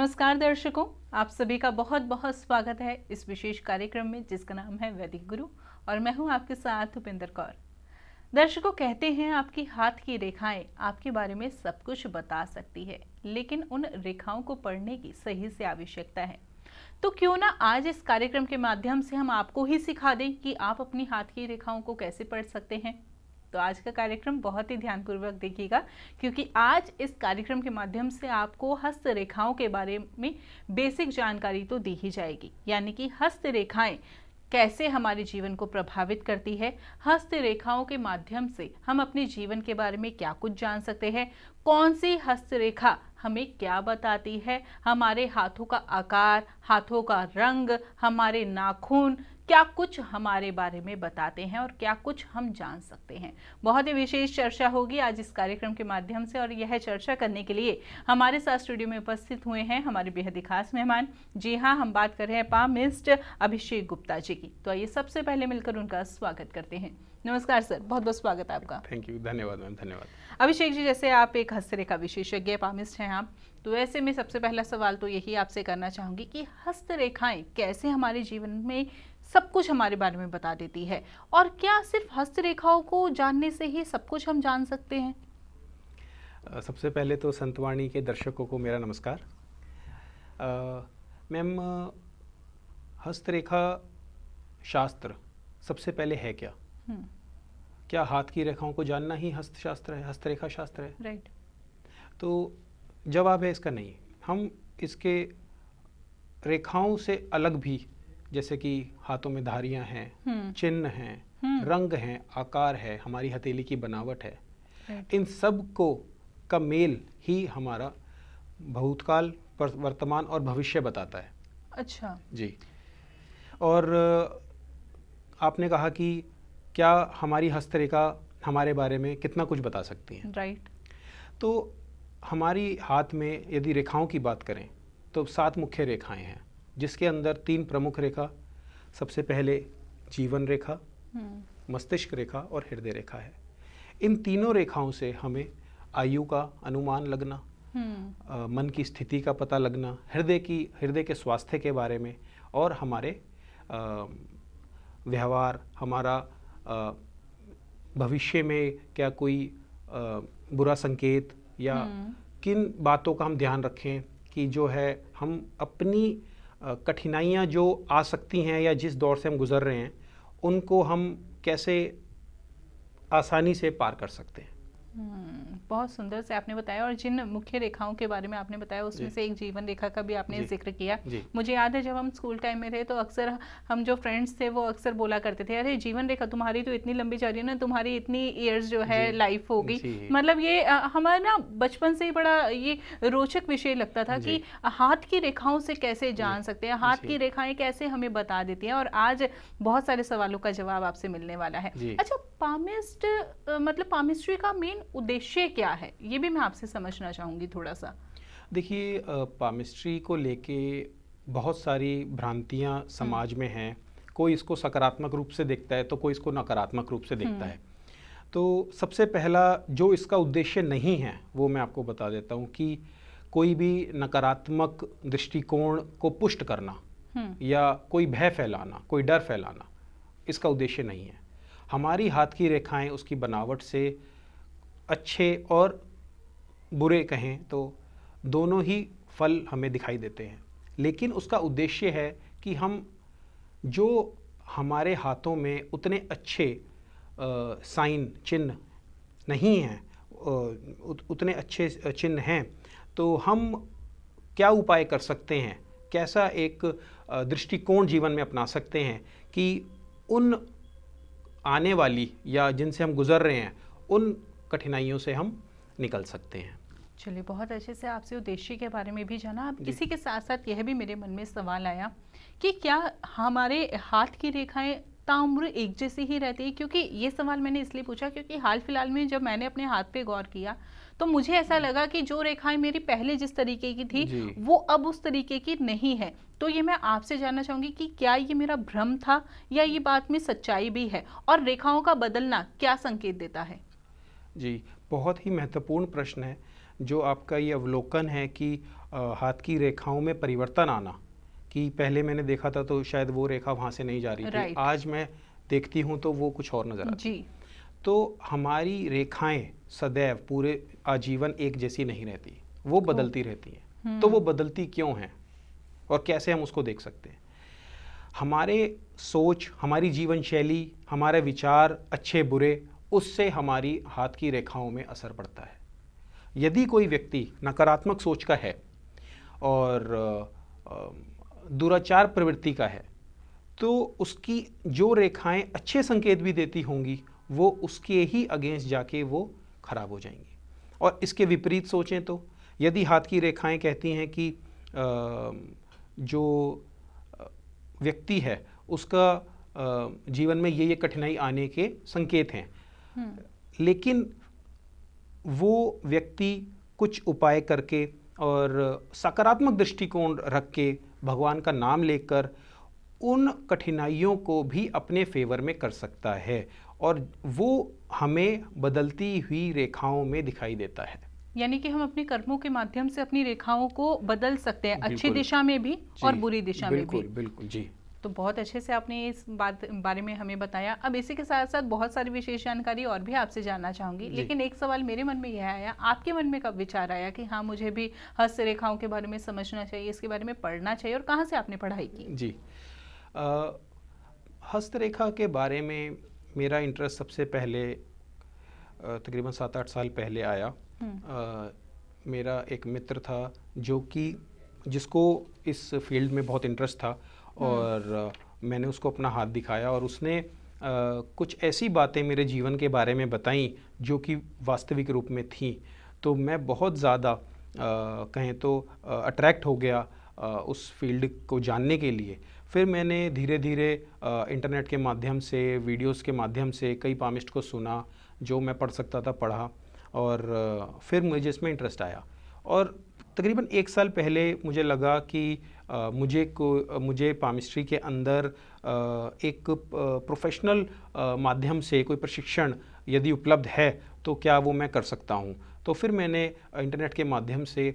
नमस्कार दर्शकों, आप सभी का बहुत बहुत स्वागत है इस विशेष कार्यक्रम में जिसका नाम है वैदिक गुरु और मैं हूं आपके साथ उपेंद्र कौर। दर्शकों, कहते हैं आपकी हाथ की रेखाएं आपके बारे में सब कुछ बता सकती है, लेकिन उन रेखाओं को पढ़ने की सही से आवश्यकता है। तो क्यों ना आज इस कार्यक्रम के माध्यम से हम आपको ही सिखा दें कि आप अपनी हाथ की रेखाओं को कैसे पढ़ सकते हैं। तो आज का कार्यक्रम बहुत ही ध्यानपूर्वक देखिएगा, क्योंकि आज इस कार्यक्रम के माध्यम से आपको हस्त रेखाओं के बारे में बेसिक जानकारी तो दी ही जाएगी, यानी कि हस्त रेखाएं कैसे हमारे जीवन को प्रभावित करती है, हस्त रेखाओं के माध्यम से हम अपने जीवन के बारे में क्या कुछ जान सकते हैं, कौन सी हस्त रेखा हमें क्या बताती है, हमारे हाथों का आकार, हाथों का रंग, हमारे नाखून क्या कुछ हमारे बारे में बताते हैं और क्या कुछ हम जान सकते हैं। बहुत ही विशेष चर्चा होगी आज इस कार्यक्रम के माध्यम से, और यह चर्चा करने के लिए हमारे साथ स्टूडियो में उपस्थित हुए हैं हमारे बेहद ही खास मेहमान। जी हाँ, हम बात कर रहे हैं पामिस्ट अभिषेक गुप्ता जी की। तो आइए सबसे पहले मिलकर उनका स्वागत करते हैं। नमस्कार सर, बहुत बहुत स्वागत है आपका। थैंक यू, धन्यवाद मैम, धन्यवाद। अभिषेक जी, जैसे आप एक हस्तरेखा विशेषज्ञ पामिस्ट हैं आप, तो ऐसे में सबसे पहला सवाल तो यही आपसे करना चाहूंगी कि हस्तरेखाएं कैसे हमारे जीवन में सब कुछ हमारे बारे में बता देती है, और क्या सिर्फ हस्तरेखाओं को जानने से ही सब कुछ हम जान सकते हैं? सबसे पहले तो संतवाणी के दर्शकों को मेरा नमस्कार। मैम, हस्तरेखा शास्त्र सबसे पहले है क्या? क्या हाथ की रेखाओं को जानना ही हस्तशास्त्र है, हस्तरेखा शास्त्र है? राइट। तो जवाब है इसका नहीं। हम इसके रेखाओं से अलग भी, जैसे कि हाथों में धारियां हैं, चिन्ह हैं, रंग हैं, आकार है, हमारी हथेली की बनावट है, इन सब को का मेल ही हमारा भूतकाल, वर्तमान और भविष्य बताता है। अच्छा जी। और आपने कहा कि क्या हमारी हस्तरेखा हमारे बारे में कितना कुछ बता सकती है। राइट। तो हमारी हाथ में यदि रेखाओं की बात करें तो 7 मुख्य रेखाएं हैं, जिसके अंदर 3 प्रमुख रेखा, सबसे पहले जीवन रेखा, मस्तिष्क रेखा और हृदय रेखा है। इन तीनों रेखाओं से हमें आयु का अनुमान लगना, मन की स्थिति का पता लगना, हृदय के स्वास्थ्य के बारे में, और हमारे व्यवहार, हमारा भविष्य में क्या कोई बुरा संकेत या किन बातों का हम ध्यान रखें कि जो है हम अपनी कठिनाइयाँ जो आ सकती हैं या जिस दौर से हम गुज़र रहे हैं उनको हम कैसे आसानी से पार कर सकते हैं। बहुत सुंदर से आपने बताया, और जिन मुख्य रेखाओं के बारे में आपने बताया उसमें से एक जीवन रेखा का भी आपने जिक्र किया। मुझे याद है जब हम स्कूल टाइम में थे तो अक्सर हम जो फ्रेंड्स थे वो अक्सर बोला करते थे, अरे जीवन रेखा तुम्हारी तो इतनी लंबी जा रही है ना, तुम्हारी इतनी ईयर्स जो है लाइफ होगी। मतलब ये हमारा ना बचपन से ही बड़ा ये रोचक विषय लगता था कि हाथ की रेखाओं से कैसे जान सकते हैं, हाथ की रेखाएं कैसे हमें बता देती हैं, और आज बहुत सारे सवालों का जवाब आपसे मिलने वाला है। अच्छा, पामिस्ट मतलब पामिस्ट्री का मेन उद्देश्य क्या है, ये भी मैं आपसे समझना चाहूंगी थोड़ा सा। देखिए, पामिस्ट्री को लेके बहुत सारी भ्रांतियां समाज में हैं। कोई इसको सकारात्मक रूप से देखता है तो कोई इसको नकारात्मक रूप से देखता है। तो सबसे पहला जो इसका उद्देश्य नहीं है वो मैं आपको बता देता हूँ कि कोई भी नकारात्मक दृष्टिकोण को पुष्ट करना या कोई भय फैलाना, कोई डर फैलाना, इसका उद्देश्य नहीं है। हमारी हाथ की रेखाएं उसकी बनावट से अच्छे और बुरे कहें तो दोनों ही फल हमें दिखाई देते हैं, लेकिन उसका उद्देश्य है कि हम जो हमारे हाथों में उतने अच्छे साइन चिन्ह नहीं हैं, उतने अच्छे चिन्ह हैं, तो हम क्या उपाय कर सकते हैं, कैसा एक दृष्टिकोण जीवन में अपना सकते हैं कि उन आने वाली या जिनसे हम गुजर रहे हैं उन कठिनाइयों से हम निकल सकते हैं। चलिए, बहुत अच्छे से आपसे उद्देश्य के बारे में भी जाना। अब इसी के साथ साथ यह भी मेरे मन में सवाल आया कि क्या हमारे हाथ की रेखाएं ताउम्र एक जैसी ही रहती है? क्योंकि ये सवाल मैंने इसलिए पूछा क्योंकि हाल फिलहाल में जब मैंने अपने हाथ पे गौर किया तो मुझे ऐसा लगा कि जो रेखाएं मेरी पहले जिस तरीके की थी वो अब उस तरीके की नहीं है। तो ये मैं आपसे जानना चाहूंगी कि क्या ये मेरा भ्रम था या ये बात में सच्चाई भी है, और रेखाओं का बदलना क्या संकेत देता है? जी, बहुत ही महत्वपूर्ण प्रश्न है जो आपका ये अवलोकन है कि हाथ की रेखाओं में परिवर्तन आना, कि पहले मैंने देखा था तो शायद वो रेखा वहाँ से नहीं जा रही थी, राइट। आज मैं देखती हूँ तो वो कुछ और नज़र आती है। जी। तो हमारी रेखाएं सदैव पूरे आजीवन एक जैसी नहीं रहती, वो बदलती रहती हैं। तो वो बदलती क्यों हैं और कैसे हम उसको देख सकते हैं? हमारे सोच, हमारी जीवन शैली, हमारे विचार अच्छे बुरे, उससे हमारी हाथ की रेखाओं में असर पड़ता है। यदि कोई व्यक्ति नकारात्मक सोच का है और दुराचार प्रवृत्ति का है, तो उसकी जो रेखाएं अच्छे संकेत भी देती होंगी, वो उसके ही अगेंस्ट जाके वो खराब हो जाएंगी। और इसके विपरीत सोचें तो यदि हाथ की रेखाएं कहती हैं कि जो व्यक्ति है उसका जीवन में ये कठिनाई आने के संकेत हैं, लेकिन वो व्यक्ति कुछ उपाय करके और सकारात्मक दृष्टिकोण रख के भगवान का नाम लेकर उन कठिनाइयों को भी अपने फेवर में कर सकता है, और वो हमें बदलती हुई रेखाओं में दिखाई देता है। यानी कि हम अपने कर्मों के माध्यम से अपनी रेखाओं को बदल सकते हैं, अच्छी बिल्कुल। दिशा में भी और बुरी दिशा में भी। बिल्कुल बिल्कुल जी। तो बहुत अच्छे से आपने इस बारे में हमें बताया। अब इसी के साथ साथ बहुत सारी विशेष जानकारी और भी आपसे जानना चाहूंगी, लेकिन एक सवाल मेरे मन में यह आया, आपके मन में कब विचार आया कि हाँ मुझे भी हस्तरेखाओं के बारे में समझना चाहिए, इसके बारे में पढ़ना चाहिए, और कहाँ से आपने पढ़ाई की? जी, हस्तरेखा के बारे में मेरा इंटरेस्ट सबसे पहले तकरीबन 7-8 साल पहले आया। मेरा एक मित्र था जिसको इस फील्ड में बहुत इंटरेस्ट था, और मैंने उसको अपना हाथ दिखाया और उसने कुछ ऐसी बातें मेरे जीवन के बारे में बताई जो कि वास्तविक रूप में थी। तो मैं बहुत ज़्यादा कहें तो अट्रैक्ट हो गया उस फील्ड को जानने के लिए। फिर मैंने धीरे धीरे इंटरनेट के माध्यम से, वीडियोस के माध्यम से कई पामिस्ट को सुना, जो मैं पढ़ सकता था पढ़ा, और फिर मुझे इसमें इंटरेस्ट आया। और तकरीबन 1 साल पहले मुझे लगा कि मुझे पामिस्ट्री के अंदर एक प्रोफेशनल माध्यम से कोई प्रशिक्षण यदि उपलब्ध है तो क्या वो मैं कर सकता हूँ। तो फिर मैंने इंटरनेट के माध्यम से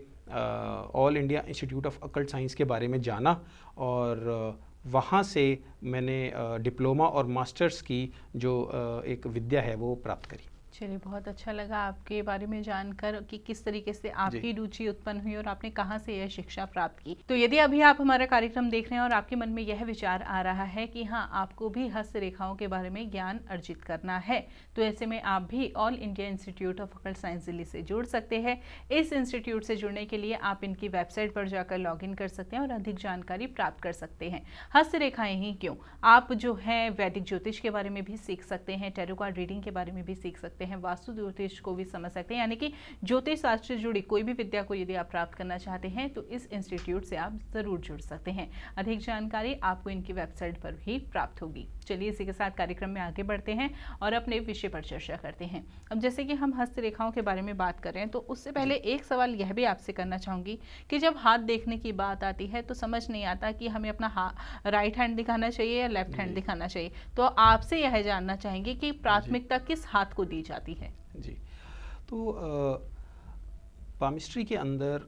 all India institute of occult science के बारे में जाना, और वहाँ से मैंने डिप्लोमा और मास्टर्स की जो एक विद्या है वो प्राप्त करी। चलिए, बहुत अच्छा लगा आपके बारे में जानकर कि किस तरीके से आपकी रुचि उत्पन्न हुई और आपने कहाँ से यह शिक्षा प्राप्त की। तो यदि अभी आप हमारा कार्यक्रम देख रहे हैं और आपके मन में यह विचार आ रहा है कि हाँ आपको भी हस्तरेखाओं के बारे में ज्ञान अर्जित करना है, तो ऐसे में आप भी all India institute of occult science Delhi से जुड़ सकते हैं। इस इंस्टीट्यूट से जुड़ने के लिए आप इनकी वेबसाइट पर जाकर लॉगिन कर सकते हैं और अधिक जानकारी प्राप्त कर सकते हैं। हस्तरेखाएं ही क्यों, आप जो है वैदिक ज्योतिष के बारे में भी सीख सकते हैं, टैरो कार्ड रीडिंग के बारे में भी सीख सकते हैं, वास्तु ज्योतिष को भी समझ सकते हैं। यानी कि ज्योतिष शास्त्र से जुड़ी कोई भी विद्या को यदि आप प्राप्त करना चाहते हैं तो इस इंस्टीट्यूट से आप जरूर जुड़ सकते हैं। अधिक जानकारी आपको इनकी वेबसाइट पर भी प्राप्त होगी। चलिए इसी के साथ कार्यक्रम में आगे बढ़ते हैं और अपने विषय पर चर्चा करते हैं। अब जैसे कि हम हस्तरेखाओं के बारे में बात कर रहे हैं, तो उससे पहले एक सवाल यह भी आपसे करना चाहूंगी कि जब हाथ देखने की बात आती है तो समझ नहीं आता कि हमें अपना राइट हैंड दिखाना चाहिए या लेफ्ट हैंड दिखाना चाहिए। तो आपसे यह जानना चाहेंगे कि प्राथमिकता किस हाथ को दी जाती है? जी, तो पामिस्ट्री के अंदर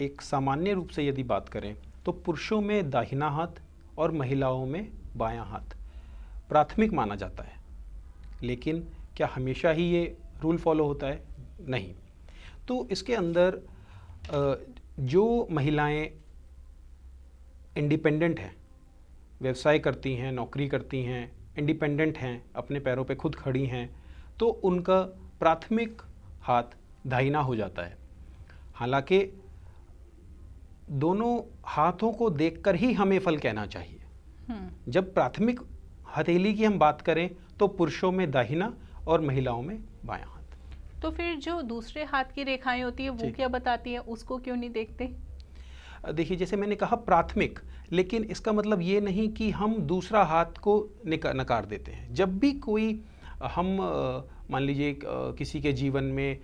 एक सामान्य रूप से यदि बात करें तो पुरुषों में दाहिना हाथ और महिलाओं में बायां हाथ प्राथमिक माना जाता है। लेकिन क्या हमेशा ही ये रूल फॉलो होता है? नहीं। तो इसके अंदर जो महिलाएं इंडिपेंडेंट हैं, व्यवसाय करती हैं, नौकरी करती हैं, इंडिपेंडेंट हैं, अपने पैरों पे खुद खड़ी हैं, तो उनका प्राथमिक हाथ दाहिना हो जाता है। हालांकि दोनों हाथों को देखकर ही हमें फल कहना चाहिए। जब प्राथमिक हथेली की हम बात करें तो पुरुषों में दाहिना और महिलाओं में बायां हाथ। तो फिर जो दूसरे हाथ की रेखाएं होती है वो क्या बताती है, उसको क्यों नहीं देखते? देखिए, जैसे मैंने कहा प्राथमिक, लेकिन इसका मतलब ये नहीं कि हम दूसरा हाथ को नकार देते हैं। जब भी कोई हम मान लीजिए किसी के जीवन में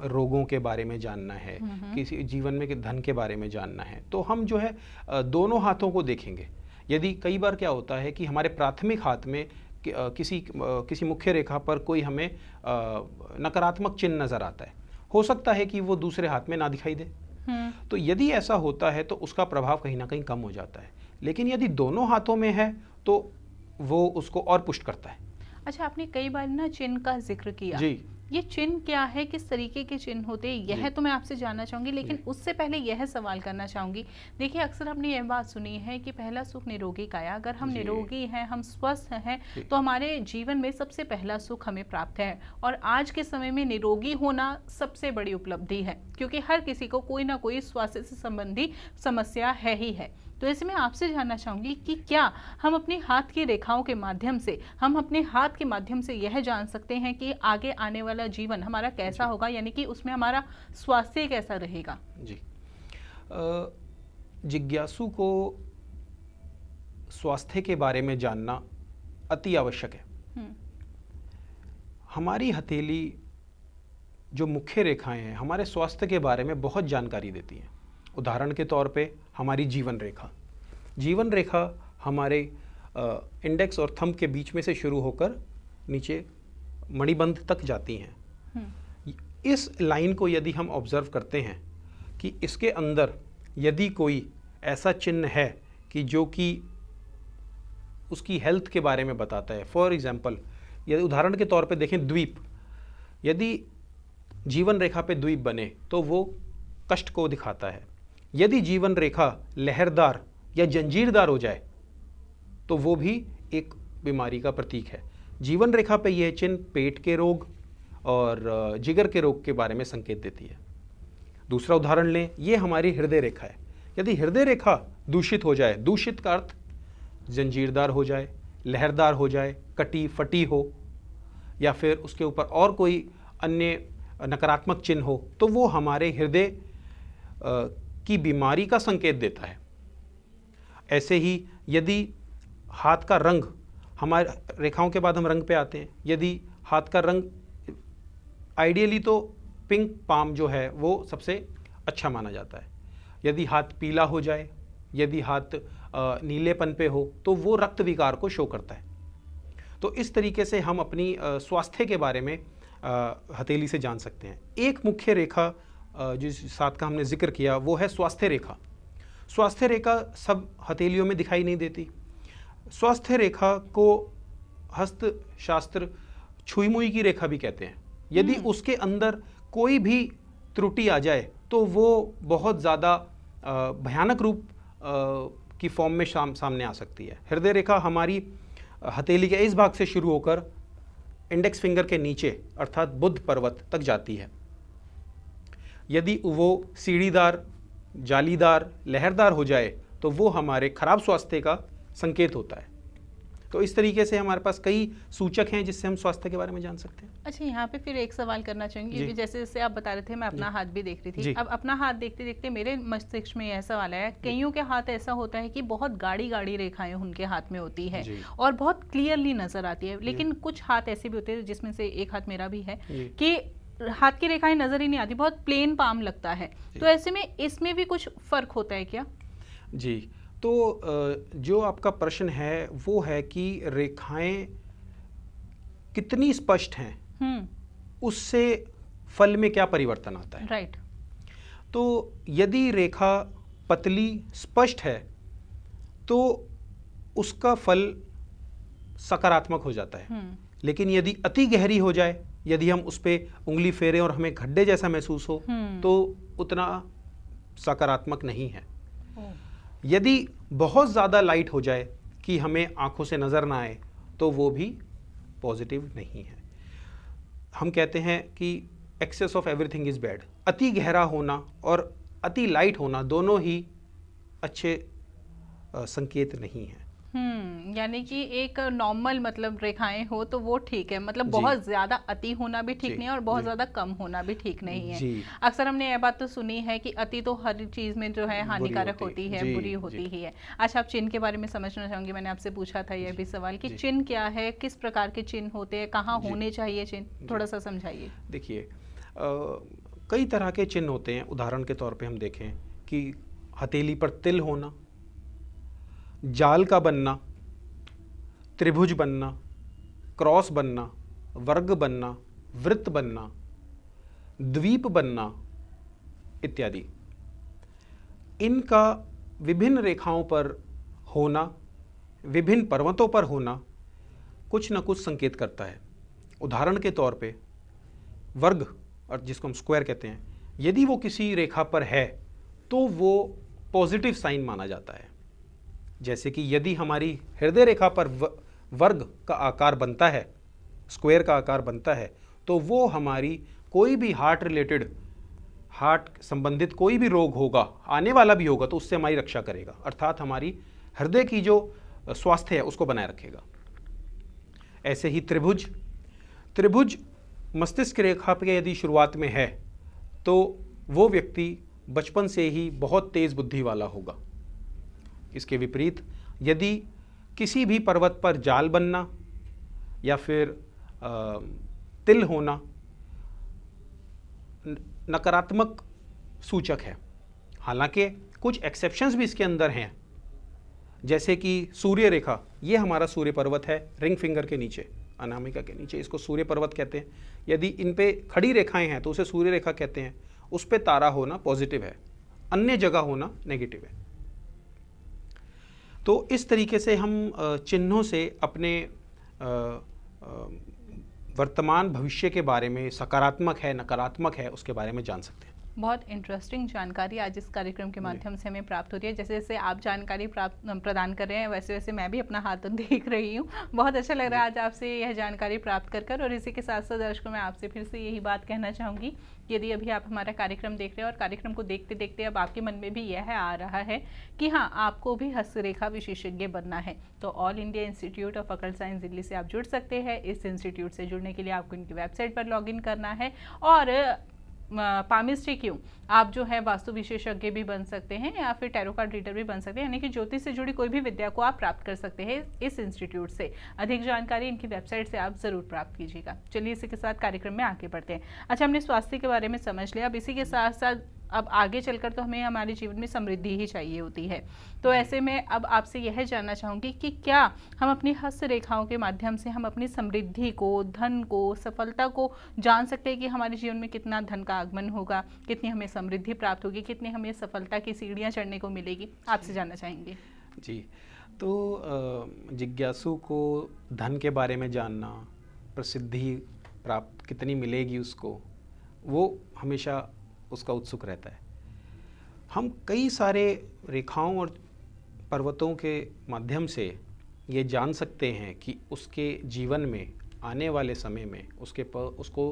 रोगों के बारे में जानना है, किसी जीवन में धन के बारे में जानना है, तो हम जो है दोनों हाथों को देखेंगे। यदि कई बार क्या होता है कि हमारे प्राथमिक हाथ में किसी मुख्य रेखा पर कोई हमें नकारात्मक चिन्ह नज़र आता है, हो सकता है कि वो दूसरे हाथ में ना दिखाई दे, तो यदि ऐसा होता है तो उसका प्रभाव कहीं ना कहीं कम हो जाता है। लेकिन यदि दोनों हाथों में है तो वो उसको और पुष्ट करता है। अच्छा, आपने कई बार ना चिन्ह का जिक्र किया। जी। ये चिन्ह क्या है, किस तरीके के चिन्ह होते हैं, यह तो मैं आपसे जानना चाहूंगी, लेकिन उससे पहले यह सवाल करना चाहूंगी। देखिए, अक्सर हमने यह बात सुनी है कि पहला सुख निरोगी काया। अगर हम निरोगी हैं, हम स्वस्थ हैं, तो हमारे जीवन में सबसे पहला सुख हमें प्राप्त है। और आज के समय में निरोगी होना सबसे बड़ी उपलब्धि है, क्योंकि हर किसी को कोई ना कोई स्वास्थ्य से संबंधी समस्या है ही है। तो ऐसे में आपसे जानना चाहूंगी कि क्या हम अपने हाथ की रेखाओं के माध्यम से, हम अपने हाथ के माध्यम से यह जान सकते हैं कि आगे आने वाला जीवन हमारा कैसा होगा, यानी कि उसमें हमारा स्वास्थ्य कैसा रहेगा? जी। जिज्ञासु को स्वास्थ्य के बारे में जानना अति आवश्यक है। हमारी हथेली जो मुख्य रेखाएं हैं हमारे स्वास्थ्य के बारे में बहुत जानकारी देती हैं। उदाहरण के तौर पे हमारी जीवन रेखा हमारे इंडेक्स और थंब के बीच में से शुरू होकर नीचे मणिबंध तक जाती हैं। इस लाइन को यदि हम ऑब्जर्व करते हैं कि इसके अंदर यदि कोई ऐसा चिन्ह है कि जो कि उसकी हेल्थ के बारे में बताता है, फॉर एग्जाम्पल यदि उदाहरण के तौर पे देखें द्वीप, यदि जीवन रेखा पे द्वीप बने तो वो कष्ट को दिखाता है। यदि जीवन रेखा लहरदार या जंजीरदार हो जाए तो वो भी एक बीमारी का प्रतीक है। जीवन रेखा पे यह चिन्ह पेट के रोग और जिगर के रोग के बारे में संकेत देती है। दूसरा उदाहरण लें, ये हमारी हृदय रेखा है। यदि हृदय रेखा दूषित हो जाए, दूषित का अर्थ जंजीरदार हो जाए, लहरदार हो जाए, कटी फटी हो, या फिर उसके ऊपर और कोई अन्य नकारात्मक चिन्ह हो, तो वो हमारे हृदय की बीमारी का संकेत देता है। ऐसे ही यदि हाथ का रंग, हमारे रेखाओं के बाद हम रंग पे आते हैं, यदि हाथ का रंग आइडियली तो पिंक पाम जो है वो सबसे अच्छा माना जाता है। यदि हाथ पीला हो जाए, यदि हाथ नीलेपन पे हो, तो वो रक्त विकार को शो करता है। तो इस तरीके से हम अपनी स्वास्थ्य के बारे में हथेली से जान सकते हैं। एक मुख्य रेखा जिस साथ का हमने जिक्र किया वो है स्वास्थ्य रेखा। स्वास्थ्य रेखा सब हथेलियों में दिखाई नहीं देती। स्वास्थ्य रेखा को हस्त शास्त्र छुई मुई की रेखा भी कहते हैं। यदि उसके अंदर कोई भी त्रुटि आ जाए तो वो बहुत ज़्यादा भयानक रूप की फॉर्म में सामने आ सकती है। हृदय रेखा हमारी हथेली के इस भाग से शुरू होकर इंडेक्स फिंगर के नीचे अर्थात बुध पर्वत तक जाती है। यदि वो सीढ़ीदार, जालीदार, लहरदार हो जाए तो वो हमारे खराब स्वास्थ्य का संकेत होता है। तो इस तरीके से हमारे पास कई सूचक हैं जिससे हम स्वास्थ्य के बारे में जान सकते हैं। अच्छा, यहाँ पे फिर एक सवाल करना चाहूंगी, क्योंकि जैसे जैसे आप बता रहे थे मैं अपना हाथ भी देख रही थी। अब अपना हाथ देखते देखते मेरे मस्तिष्क में यह सवाल आया, कईयों के हाथ ऐसा होता है कि बहुत गाढ़ी गाढ़ी रेखाएं उनके हाथ में होती है और बहुत क्लियरली नजर आती है, लेकिन कुछ हाथ ऐसे भी होते हैं, जिसमें से एक हाथ मेरा भी है, कि हाथ की रेखाएं नजर ही नहीं आती, बहुत प्लेन पाम लगता है। तो ऐसे में इसमें भी कुछ फर्क होता है क्या? जी, तो जो आपका प्रश्न है वो है कि रेखाएं कितनी स्पष्ट हैं, उससे फल में क्या परिवर्तन आता है। राइट। तो यदि रेखा पतली स्पष्ट है तो उसका फल सकारात्मक हो जाता है। लेकिन यदि अति गहरी हो जाए, यदि हम उस पर उंगली फेरें और हमें गड्ढे जैसा महसूस हो, तो उतना सकारात्मक नहीं है। यदि बहुत ज़्यादा लाइट हो जाए कि हमें आंखों से नज़र ना आए, तो वो भी पॉजिटिव नहीं है। हम कहते हैं कि excess of everything is bad. अति गहरा होना और अति लाइट होना दोनों ही अच्छे संकेत नहीं है। यानी कि एक नॉर्मल मतलब रेखाएं हो तो वो ठीक है, मतलब बहुत ज्यादा अति होना भी ठीक नहीं है और बहुत ज्यादा कम होना भी ठीक नहीं है। अक्सर हमने यह बात तो सुनी है कि अति तो हर चीज में जो है हानिकारक होती है, बुरी होती ही है। अच्छा, आप चिन्ह के बारे में समझना चाहूंगी। मैंने आपसे पूछा था यह भी सवाल कि चिन्ह क्या है, किस प्रकार के चिन्ह होते हैं, कहाँ होने चाहिए चिन्ह, थोड़ा सा समझाइए। देखिए, कई तरह के चिन्ह होते हैं। उदाहरण के तौर पे हम देखें कि हथेली पर तिल होना, जाल का बनना, त्रिभुज बनना, क्रॉस बनना, वर्ग बनना, वृत्त बनना, द्वीप बनना इत्यादि। इनका विभिन्न रेखाओं पर होना, विभिन्न पर्वतों पर होना कुछ न कुछ संकेत करता है। उदाहरण के तौर पे वर्ग, और जिसको हम स्क्वायर कहते हैं, यदि वो किसी रेखा पर है तो वो पॉजिटिव साइन माना जाता है। जैसे कि यदि हमारी हृदय रेखा पर वर्ग का आकार बनता है, स्क्वायर का आकार बनता है, तो वो हमारी कोई भी हार्ट संबंधित कोई भी रोग होगा, आने वाला भी होगा, तो उससे हमारी रक्षा करेगा, अर्थात हमारी हृदय की जो स्वास्थ्य है उसको बनाए रखेगा। ऐसे ही त्रिभुज मस्तिष्क रेखा पे यदि शुरुआत में है तो वो व्यक्ति बचपन से ही बहुत तेज बुद्धि वाला होगा। इसके विपरीत यदि किसी भी पर्वत पर जाल बनना या फिर तिल होना नकारात्मक सूचक है। हालांकि कुछ एक्सेप्शंस भी इसके अंदर हैं, जैसे कि सूर्य रेखा, ये हमारा सूर्य पर्वत है रिंग फिंगर के नीचे, अनामिका के नीचे, इसको सूर्य पर्वत कहते हैं। यदि इन पे खड़ी रेखाएं हैं तो उसे सूर्य रेखा कहते हैं। उस पे तारा होना पॉजिटिव है, अन्य जगह होना नेगेटिव है। तो इस तरीके से हम चिन्हों से अपने वर्तमान भविष्य के बारे में, सकारात्मक है नकारात्मक है, उसके बारे में जान सकते हैं। बहुत इंटरेस्टिंग जानकारी आज इस कार्यक्रम के माध्यम से हमें प्राप्त हो रही है। जैसे जैसे आप जानकारी प्रदान कर रहे हैं वैसे वैसे मैं भी अपना हाथ देख रही हूँ। बहुत अच्छा लग रहा है आज आपसे यह जानकारी प्राप्त कर। और इसी के साथ साथ दर्शकों, मैं आपसे फिर से यही बात कहना चाहूँगी, यदि अभी आप हमारा कार्यक्रम देख रहे हैं और कार्यक्रम को देखते देखते अब आपके मन में भी यह आ रहा है कि हाँ, आपको भी हस्तरेखा विशेषज्ञ बनना है, तो all India institute of occult science Delhi से आप जुड़ सकते हैं। इस इंस्टीट्यूट से जुड़ने के लिए आपको इनकी वेबसाइट पर लॉगिन करना है और पामिस्ट्री क्यों, आप जो है वास्तु विशेषज्ञ भी बन सकते हैं या फिर टैरो कार्ड रीडर भी बन सकते हैं, यानी कि ज्योतिष से जुड़ी कोई भी विद्या को आप प्राप्त कर सकते हैं इस इंस्टीट्यूट से। अधिक जानकारी इनकी वेबसाइट से आप जरूर प्राप्त कीजिएगा। चलिए इसी के साथ कार्यक्रम में आगे बढ़ते हैं। अच्छा, हमने स्वास्थ्य के बारे में समझ लिया। अब इसी के साथ साथ अब आगे चलकर तो हमें हमारे जीवन में समृद्धि ही चाहिए होती है, तो ऐसे में अब आपसे यह जानना चाहूँगी कि क्या हम अपनी हस्त रेखाओं के माध्यम से हम अपनी समृद्धि को, धन को, सफलता को जान सकते हैं कि हमारे जीवन में कितना धन का आगमन होगा, कितनी हमें समृद्धि प्राप्त होगी, कितनी हमें सफलता की सीढ़ियाँ चढ़ने को मिलेगी? आपसे जानना चाहेंगे। जी, तो जिज्ञासु को धन के बारे में जानना, प्रसिद्धि प्राप्त कितनी मिलेगी उसको, वो हमेशा उसका उत्सुक रहता है। हम कई सारे रेखाओं और पर्वतों के माध्यम से ये जान सकते हैं कि उसके जीवन में आने वाले समय में उसको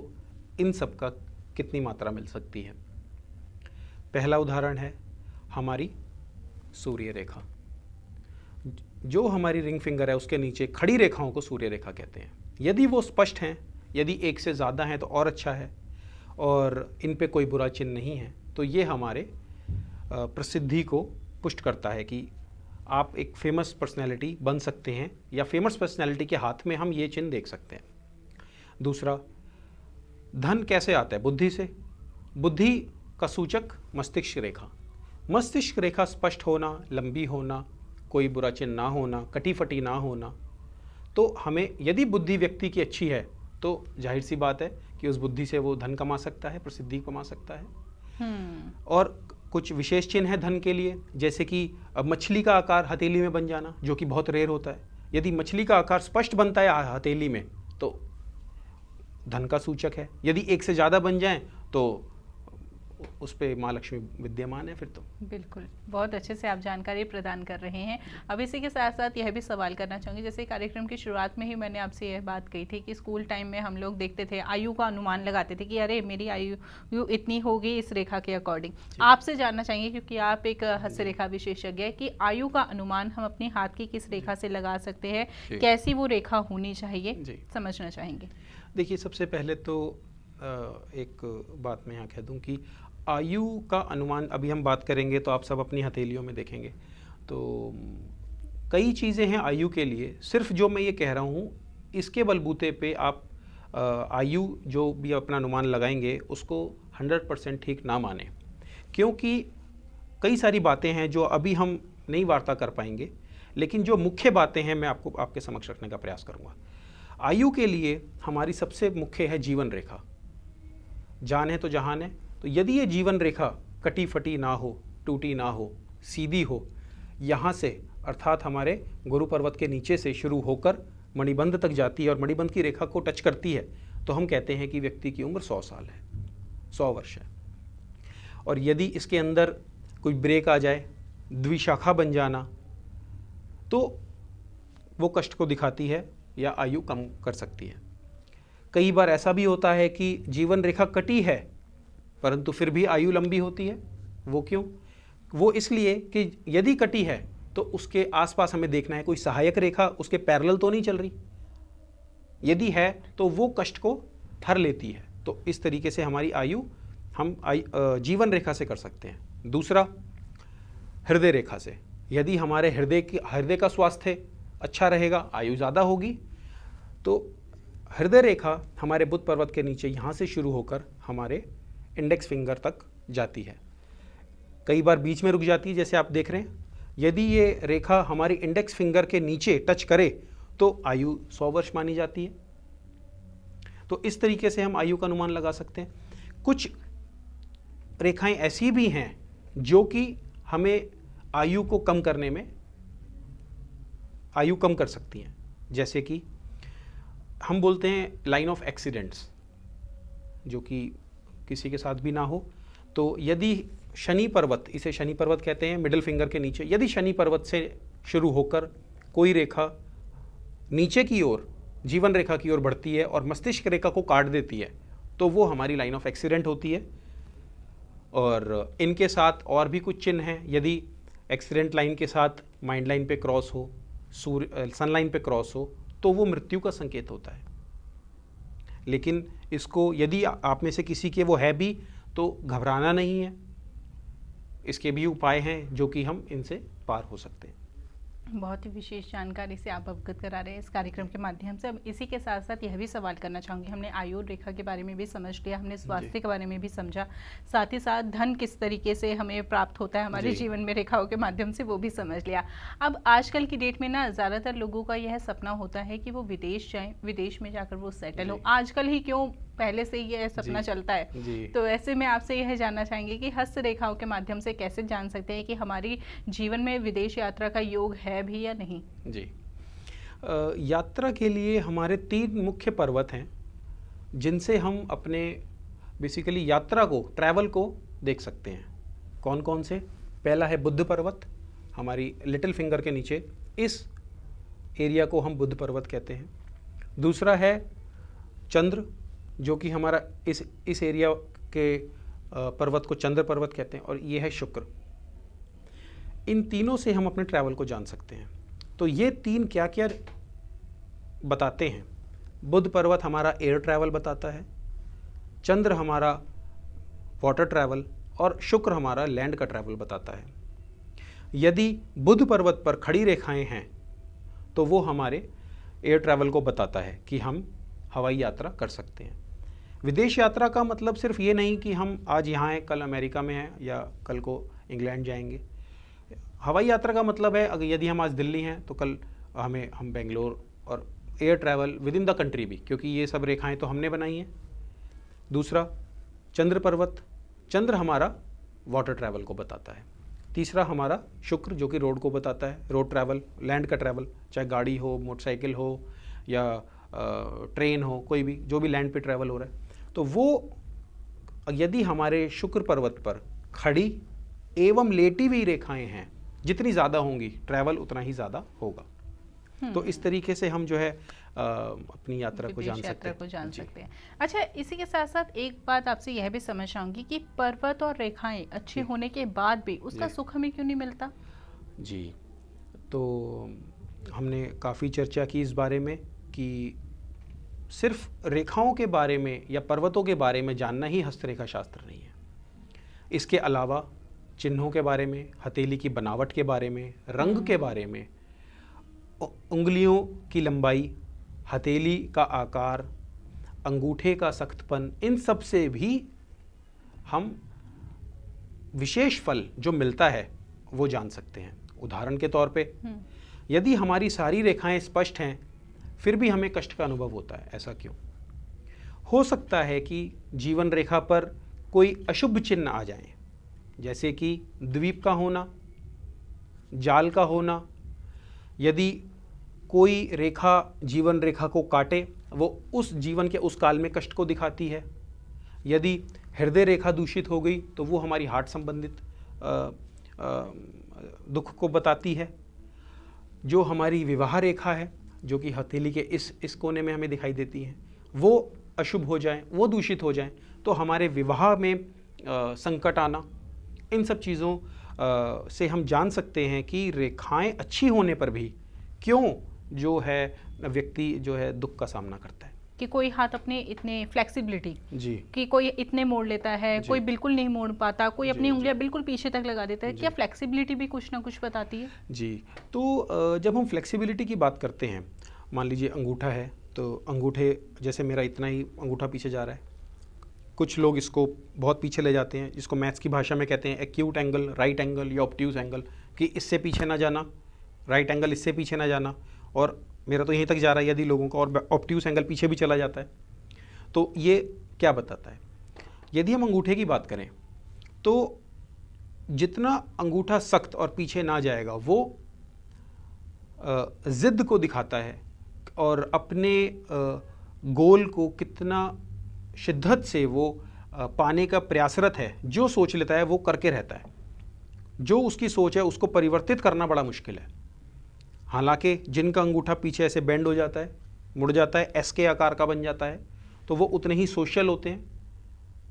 इन सब का कितनी मात्रा मिल सकती है। पहला उदाहरण है हमारी सूर्य रेखा। जो हमारी रिंग फिंगर है उसके नीचे खड़ी रेखाओं को सूर्य रेखा कहते हैं। यदि वो स्पष्ट हैं, यदि एक से ज़्यादा हैं तो और अच्छा है, और इन पे कोई बुरा चिन्ह नहीं है, तो ये हमारे प्रसिद्धि को पुष्ट करता है कि आप एक फेमस पर्सनैलिटी बन सकते हैं, या फेमस पर्सनैलिटी के हाथ में हम ये चिन्ह देख सकते हैं। दूसरा, धन कैसे आता है? बुद्धि से। बुद्धि का सूचक मस्तिष्क रेखा। मस्तिष्क रेखा स्पष्ट होना, लंबी होना, कोई बुरा चिन्ह ना होना, कटी फटी ना होना, तो हमें यदि बुद्धि व्यक्ति की अच्छी है तो जाहिर सी बात है कि उस बुद्धि से वो धन कमा सकता है, प्रसिद्धि कमा सकता है। और कुछ विशेष चिन्ह है धन के लिए, जैसे कि मछली का आकार हथेली में बन जाना, जो कि बहुत रेयर होता है। यदि मछली का आकार स्पष्ट बनता है हथेली में तो धन का सूचक है। यदि एक से ज़्यादा बन जाएं तो उस पे माँ लक्ष्मी विद्यमान है फिर तो। बिल्कुल, बहुत अच्छे से आप जानकारी प्रदान कर रहे हैं। अब इसी के साथ साथ यह भी सवाल करना चाहूँगी, जैसे कार्यक्रम की शुरुआत में ही मैंने आपसे यह बात कही थी कि स्कूल टाइम में हम लोग देखते थे, आयु का अनुमान लगाते थे कि अरे मेरी आयु इतनी होगी इस रेखा के अकॉर्डिंग। आपसे जानना चाहिए, क्योंकि आप एक हस्तरेखा विशेषज्ञ है, कि आयु का अनुमान हम अपने हाथ की किस रेखा से लगा सकते हैं, कैसी वो रेखा होनी चाहिए, समझना चाहेंगे। देखिए, सबसे पहले तो एक बात मैं यहाँ कह दूँ कि आयु का अनुमान अभी हम बात करेंगे तो आप सब अपनी हथेलियों में देखेंगे, तो कई चीज़ें हैं आयु के लिए। सिर्फ जो मैं ये कह रहा हूँ इसके बलबूते पे आप आयु जो भी अपना अनुमान लगाएंगे उसको 100% ठीक ना माने, क्योंकि कई सारी बातें हैं जो अभी हम नहीं वार्ता कर पाएंगे, लेकिन जो मुख्य बातें हैं मैं आपको आपके समक्ष रखने का प्रयास करूँगा। आयु के लिए हमारी सबसे मुख्य है जीवन रेखा। जान है तो जहान है, तो यदि ये जीवन रेखा कटी फटी ना हो, टूटी ना हो, सीधी हो, यहाँ से अर्थात हमारे गुरु पर्वत के नीचे से शुरू होकर मणिबंध तक जाती है और मणिबंध की रेखा को टच करती है, तो हम कहते हैं कि व्यक्ति की उम्र 100 साल है, 100 वर्ष है। और यदि इसके अंदर कोई ब्रेक आ जाए, द्विशाखा बन जाना, तो वो कष्ट को दिखाती है या आयु कम कर सकती है। कई बार ऐसा भी होता है कि जीवन रेखा कटी है परंतु फिर भी आयु लंबी होती है। वो क्यों? वो इसलिए कि यदि कटी है तो उसके आसपास हमें देखना है कोई सहायक रेखा उसके पैरेलल तो नहीं चल रही, यदि है तो वो कष्ट को हर लेती है। तो इस तरीके से हमारी आयु हम जीवन रेखा से कर सकते हैं। दूसरा, हृदय रेखा से। यदि हमारे हृदय का स्वास्थ्य अच्छा रहेगा, आयु ज़्यादा होगी। तो हृदय रेखा हमारे बुध पर्वत के नीचे यहाँ से शुरू होकर हमारे इंडेक्स फिंगर तक जाती है, कई बार बीच में रुक जाती है, जैसे आप देख रहे हैं। यदि ये रेखा हमारी इंडेक्स फिंगर के नीचे टच करे तो आयु 100 वर्ष मानी जाती है। तो इस तरीके से हम आयु का अनुमान लगा सकते हैं। कुछ रेखाएं ऐसी भी हैं जो कि हमें आयु को कम करने में आयु कम कर सकती हैं, जैसे कि हम बोलते हैं लाइन ऑफ एक्सीडेंट्स, जो कि किसी के साथ भी ना हो। तो यदि शनि पर्वत, इसे शनि पर्वत कहते हैं, मिडिल फिंगर के नीचे, यदि शनि पर्वत से शुरू होकर कोई रेखा नीचे की ओर जीवन रेखा की ओर बढ़ती है और मस्तिष्क रेखा को काट देती है, तो वो हमारी लाइन ऑफ एक्सीडेंट होती है। और इनके साथ और भी कुछ चिन्ह हैं। यदि एक्सीडेंट लाइन के साथ माइंड लाइन पे क्रॉस हो, सन लाइन पे क्रॉस हो, तो वो मृत्यु का संकेत होता है। लेकिन इसको यदि आप में से किसी के वो है भी तो घबराना नहीं है, इसके भी उपाय हैं जो कि हम इनसे पार हो सकते हैं। बहुत ही विशेष जानकारी से आप अवगत करा रहे हैं इस कार्यक्रम के माध्यम से। अब इसी के साथ साथ यह भी सवाल करना चाहूँगी, हमने आयु रेखा के बारे में भी समझ लिया, हमने स्वास्थ्य के बारे में भी समझा, साथ ही साथ धन किस तरीके से हमें प्राप्त होता है हमारे जीवन में रेखाओं के माध्यम से, वो भी समझ लिया। अब आजकल की डेट में ना ज़्यादातर लोगों का यह सपना होता है कि वो विदेश जाएँ, विदेश में जाकर वो सेटल हो। आजकल ही क्यों, पहले से ही यह सपना चलता है। तो ऐसे में आपसे यह जानना चाहेंगे कि हस्त रेखाओं के माध्यम से कैसे जान सकते हैं कि हमारी जीवन में विदेश यात्रा का योग है भी या नहीं? जी, यात्रा के लिए हमारे 3 मुख्य पर्वत हैं जिनसे हम अपने बेसिकली यात्रा को, ट्रैवल को देख सकते हैं। कौन कौन से? पहला है बुध पर्वत, हमारी लिटिल फिंगर के नीचे, इस एरिया को हम बुध पर्वत कहते हैं। दूसरा है चंद्र, जो कि हमारा इस एरिया के पर्वत को चंद्र पर्वत कहते हैं। और ये है शुक्र। इन तीनों से हम अपने ट्रैवल को जान सकते हैं। तो ये 3 क्या क्या बताते हैं? बुध पर्वत हमारा एयर ट्रैवल बताता है, चंद्र हमारा वाटर ट्रैवल और शुक्र हमारा लैंड का ट्रैवल बताता है। यदि बुध पर्वत पर खड़ी रेखाएं हैं तो वो हमारे एयर ट्रैवल को बताता है कि हम हवाई यात्रा कर सकते हैं। विदेश यात्रा का मतलब सिर्फ ये नहीं कि हम आज यहाँ हैं, कल अमेरिका में हैं या कल को इंग्लैंड जाएंगे। हवाई यात्रा का मतलब है अगर यदि हम आज दिल्ली हैं तो कल हम बेंगलोर, और air travel with in the country भी, क्योंकि ये सब रेखाएं तो हमने बनाई हैं। दूसरा चंद्र पर्वत, चंद्र हमारा वाटर ट्रैवल को बताता है। तीसरा हमारा शुक्र, जो कि रोड को बताता है, रोड ट्रैवल, लैंड का ट्रैवल, चाहे गाड़ी हो, मोटरसाइकिल हो या ट्रेन हो, कोई भी जो भी लैंड पे ट्रैवल हो रहा है। तो वो यदि हमारे शुक्र पर्वत पर खड़ी एवं लेटी हुई रेखाएं हैं, जितनी ज़्यादा होंगी ट्रैवल उतना ही ज़्यादा होगा। तो इस तरीके से हम जो है अपनी यात्रा को जान सकते हैं। अच्छा, इसी के साथ साथ एक बात आपसे यह भी समझ आऊंगी कि पर्वत और रेखाएं अच्छे होने के बाद भी उसका सुख हमें क्यों नहीं मिलता? जी, तो हमने काफ़ी चर्चा की इस बारे में कि सिर्फ रेखाओं के बारे में या पर्वतों के बारे में जानना ही हस्तरेखा शास्त्र नहीं है। इसके अलावा चिन्हों के बारे में, हथेली की बनावट के बारे में, रंग के बारे में, उंगलियों की लंबाई, हथेली का आकार, अंगूठे का सख्तपन, इन सब से भी हम विशेष फल जो मिलता है वो जान सकते हैं। उदाहरण के तौर पे यदि हमारी सारी रेखाएं स्पष्ट हैं फिर भी हमें कष्ट का अनुभव होता है, ऐसा क्यों? हो सकता है कि जीवन रेखा पर कोई अशुभ चिन्ह आ जाए, जैसे कि द्वीप का होना, जाल का होना, यदि कोई रेखा जीवन रेखा को काटे वो उस जीवन के उस काल में कष्ट को दिखाती है। यदि हृदय रेखा दूषित हो गई तो वो हमारी हार्ट संबंधित दुख को बताती है। जो हमारी विवाह रेखा है, जो कि हथेली के इस कोने में हमें दिखाई देती है, वो अशुभ हो जाए, वो दूषित हो जाए तो हमारे विवाह में संकट आना, इन सब चीज़ों से हम जान सकते हैं कि रेखाएं अच्छी होने पर भी क्यों जो है व्यक्ति जो है दुख का सामना करता है। कि कोई हाथ अपने इतने फ्लेक्सिबिलिटी जी, कि कोई इतने मोड़ लेता है, कोई बिल्कुल नहीं मोड़ पाता, कोई अपनी उंगलियां बिल्कुल पीछे तक लगा देता है। क्या फ्लेक्सिबिलिटी भी कुछ ना कुछ बताती है? जी, तो जब हम फ्लेक्सिबिलिटी की बात करते हैं, मान लीजिए अंगूठा है तो अंगूठे जैसे मेरा इतना ही अंगूठा पीछे जा रहा है, कुछ लोग इसको बहुत पीछे ले जाते हैं, जिसको मैथ्स की भाषा में कहते हैं एक्यूट एंगल, राइट एंगल या ऑब्ट्यूज एंगल, कि इससे पीछे ना जाना, राइट एंगल इससे पीछे ना जाना, और मेरा तो यहीं तक जा रहा है यदि लोगों का, और ऑब्ट्यूज एंगल पीछे भी चला जाता है। तो ये क्या बताता है? यदि हम अंगूठे की बात करें तो जितना अंगूठा सख्त और पीछे ना जाएगा वो ज़िद्द को दिखाता है और अपने गोल को कितना शिद्दत से वो पाने का प्रयासरत है। जो सोच लेता है वो करके रहता है, जो उसकी सोच है उसको परिवर्तित करना बड़ा मुश्किल है। हालांकि जिनका अंगूठा पीछे ऐसे बेंड हो जाता है, मुड़ जाता है, एस के आकार का बन जाता है, तो वो उतने ही सोशल होते हैं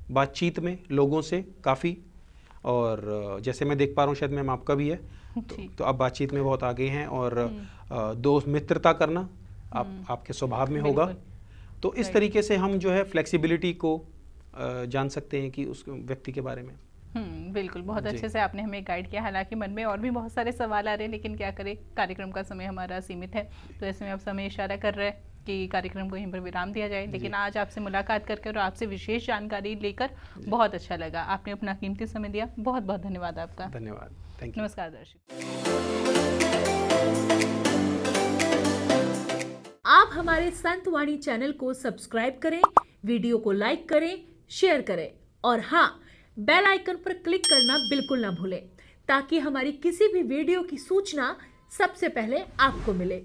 बातचीत में लोगों से काफ़ी, और जैसे मैं देख पा रहा हूँ शायद मैम आपका भी है, तो आप बातचीत में बहुत आगे हैं, और दोस्त मित्रता करना आपके स्वभाव में होगा। तो इस तरीके से हम जो है फ्लेक्सिबिलिटी को जान सकते हैं कि उस व्यक्ति के बारे में। बिल्कुल, बहुत अच्छे से आपने हमें गाइड किया। हालांकि मन में और भी बहुत सारे सवाल आ रहे हैं, लेकिन क्या करें, कार्यक्रम का समय हमारा सीमित है, तो ऐसे में आप समय इशारा कर रहे हैं कि कार्यक्रम को यहीं पर विराम दिया जाए। लेकिन आज आपसे मुलाकात करके और आपसे विशेष जानकारी लेकर बहुत अच्छा लगा। आपने अपना कीमती समय दिया, बहुत बहुत धन्यवाद आपका। धन्यवाद, थैंक यू। नमस्कार दर्शक। आप हमारे संतवाणी चैनल को सब्सक्राइब करें, वीडियो को लाइक करें, शेयर करें, और हाँ, बेल आइकन पर क्लिक करना बिल्कुल ना भूलें, ताकि हमारी किसी भी वीडियो की सूचना सबसे पहले आपको मिले।